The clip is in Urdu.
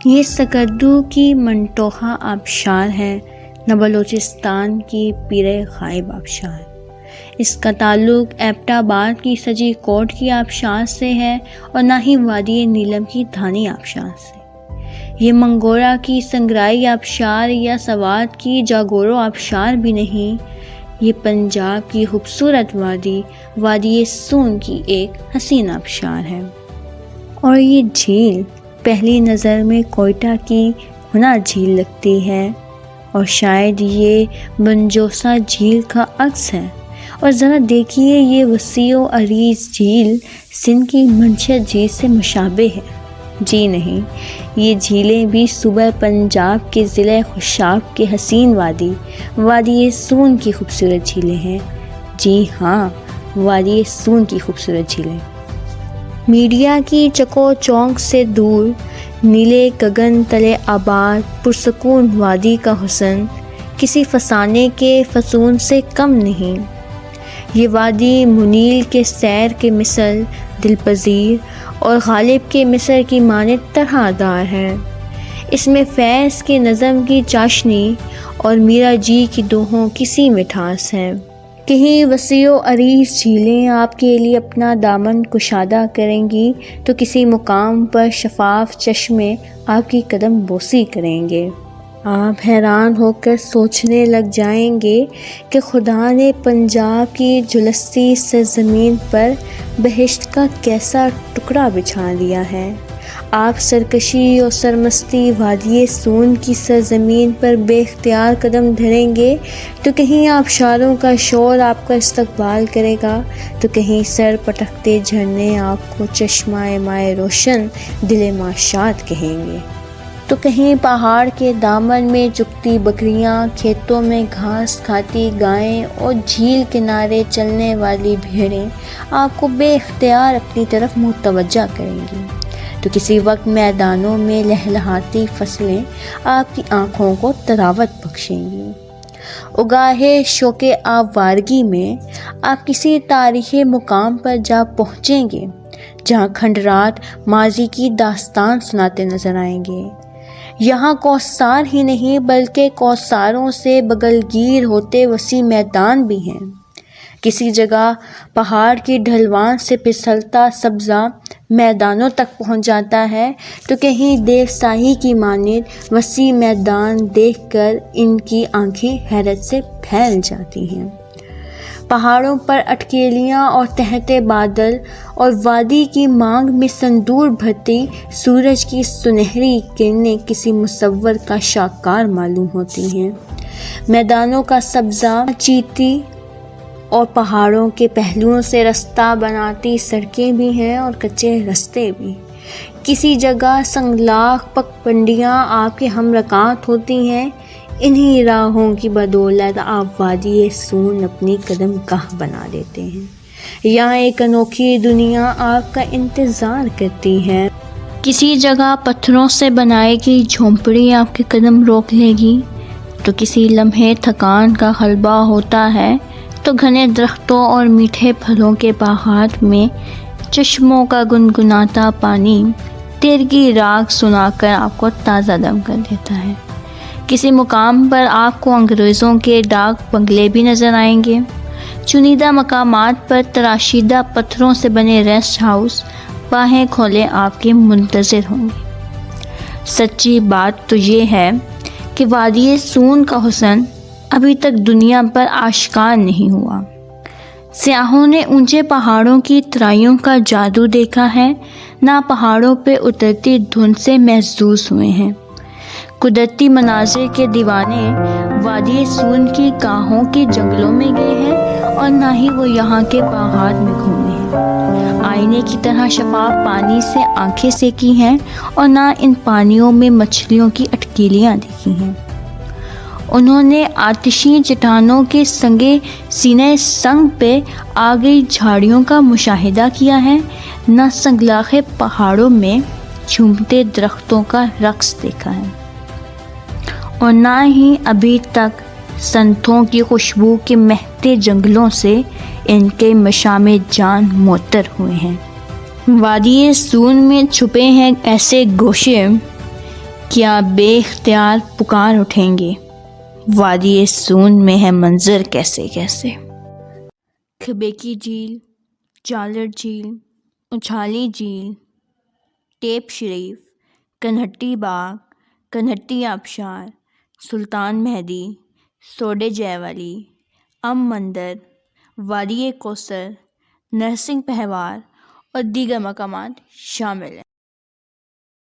یہ سکردو کی منٹوہا آبشار ہے، نہ بلوچستان کی پیر غائب آبشار۔ اس کا تعلق ایبٹ آباد کی سجی کوٹ کی آبشار سے ہے اور نہ ہی وادی نیلم کی دھانی آبشار سے۔ یہ منگورا کی سنگرائی آبشار یا سوات کی جاگورو آبشار بھی نہیں، یہ پنجاب کی خوبصورت وادی سون کی ایک حسین آبشار ہے۔ اور یہ جھیل پہلی نظر میں کوئٹہ کی ہنا جھیل لگتی ہے، اور شاید یہ بنجوسا جھیل کا عکس ہے۔ اور ذرا دیکھیے، یہ وسیع و عریض جھیل سندھ کی منشت جھیل سے مشابہ ہے۔ جی نہیں، یہ جھیلیں بھی صوبہ پنجاب کے ضلع خوشاب کے حسین وادی سون کی خوبصورت جھیلیں ہیں۔ جی ہاں، وادی سون کی خوبصورت جھیلیں۔ میڈیا کی چکو چونک سے دور، نیلے گگن تلے آباد پرسکون وادی کا حسن کسی فسانے کے فسون سے کم نہیں۔ یہ وادی منیل کے سیر کے مثل دلپذیر اور غالب کے مصر کی مانند طرح دار ہے۔ اس میں فیض کے نظم کی چاشنی اور میرا جی کی دوہوں کی سی مٹھاس ہے۔ کہیں وسیع و عریض جھیلیں آپ کے لیے اپنا دامن کشادہ کریں گی تو کسی مقام پر شفاف چشمے آپ کی قدم بوسی کریں گے۔ آپ حیران ہو کر سوچنے لگ جائیں گے کہ خدا نے پنجاب کی جھلستی سرزمین پر بہشت کا کیسا ٹکڑا بچھا دیا ہے۔ آپ سرکشی اور سرمستی وادی سون کی سرزمین پر بے اختیار قدم دھریں گے تو کہیں آبشاروں کا شور آپ کا استقبال کرے گا، تو کہیں سر پٹکتے جھرنے آپ کو چشمہ مائے روشن دل ماشاد کہیں گے، تو کہیں پہاڑ کے دامن میں چگتی بکریاں، کھیتوں میں گھاس کھاتی گائیں اور جھیل کنارے چلنے والی بھیڑیں آپ کو بے اختیار اپنی طرف متوجہ کریں گی، تو کسی وقت میدانوں میں لہلہاتی فصلیں آپ کی آنکھوں کو طراوت بخشیں گی۔ اگاہے شوق آوارگی میں آپ کسی تاریخی مقام پر جا پہنچیں گے جہاں کھنڈرات ماضی کی داستان سناتے نظر آئیں گے۔ یہاں کوثار ہی نہیں بلکہ کوثاروں سے بغلگیر ہوتے وسیع میدان بھی ہیں۔ کسی جگہ پہاڑ کی ڈھلوان سے پھسلتا سبزہ میدانوں تک پہنچ جاتا ہے، تو کہیں دیوساہی کی مانند وسیع میدان دیکھ کر ان کی آنکھیں حیرت سے پھیل جاتی ہیں۔ پہاڑوں پر اٹکیلیاں اور تہتے بادل اور وادی کی مانگ میں سندور بھرتی سورج کی سنہری کرنیں کسی مصور کا شاہکار معلوم ہوتی ہیں۔ میدانوں کا سبزہ چیتی اور پہاڑوں کے پہلوؤں سے رستہ بناتی سڑکیں بھی ہیں اور کچے رستے بھی۔ کسی جگہ سنگلاخ پک پنڈیاں آپ کے ہم رکعت ہوتی ہیں۔ انہی راہوں کی بدولت آپ وادی سون اپنی قدم گاہ بنا لیتے ہیں۔ یہاں ایک انوکھی دنیا آپ کا انتظار کرتی ہے۔ کسی جگہ پتھروں سے بنائی گئی جھونپڑی آپ کے قدم روک لے گی، تو کسی لمحے تھکان کا غلبہ ہوتا ہے تو گھنے درختوں اور میٹھے پھلوں کے باغات میں چشموں کا گنگناتا پانی تیرگی راگ سنا کر آپ کو تازہ دم کر دیتا ہے۔ کسی مقام پر آپ کو انگریزوں کے ڈاک بنگلے بھی نظر آئیں گے۔ چنیدہ مقامات پر تراشیدہ پتھروں سے بنے ریسٹ ہاؤس باہیں کھولے آپ کے منتظر ہوں گے۔ سچی بات تو یہ ہے کہ وادی سون کا حسن ابھی تک دنیا پر آشکار نہیں ہوا۔ سیاحوں نے اونچے پہاڑوں کی ترائیوں کا جادو دیکھا ہے، نہ پہاڑوں پہ اترتی دھند سے محظوظ ہوئے ہیں۔ قدرتی مناظر کے دیوانے وادی سون کی گاہوں کے جنگلوں میں گئے ہیں اور نہ ہی وہ یہاں کے باغات میں گھومے ہیں۔ آئینے کی طرح شفاف پانی سے آنکھیں سیکی ہیں اور نہ ان پانیوں میں مچھلیوں کی اٹکیلیاں دیکھی ہیں۔ انہوں نے آتشی چٹانوں کے سنگے سینے سنگ پہ آ گئی جھاڑیوں کا مشاہدہ کیا ہے، نہ سنگلاخے پہاڑوں میں جھومتے درختوں کا رقص دیکھا ہے، اور نہ ہی ابھی تک سنتوں کی خوشبو کے مہکتے جنگلوں سے ان کے مشام جان معطر ہوئے ہیں۔ وادی سون میں چھپے ہیں ایسے گوشے کیا بے اختیار پکار اٹھیں گے، وادی سون میں ہے منظر کیسے کیسے۔ کھبیکی جھیل، جالر جھیل، اچھالی جھیل، ٹیپ شریف، کنہٹی باغ، کنہٹی آبشار، سلطان مہدی، سوڈے جیوالی، ام مندر، وادی کوثر، نرسنگ پہوار اور دیگر مقامات شامل ہیں۔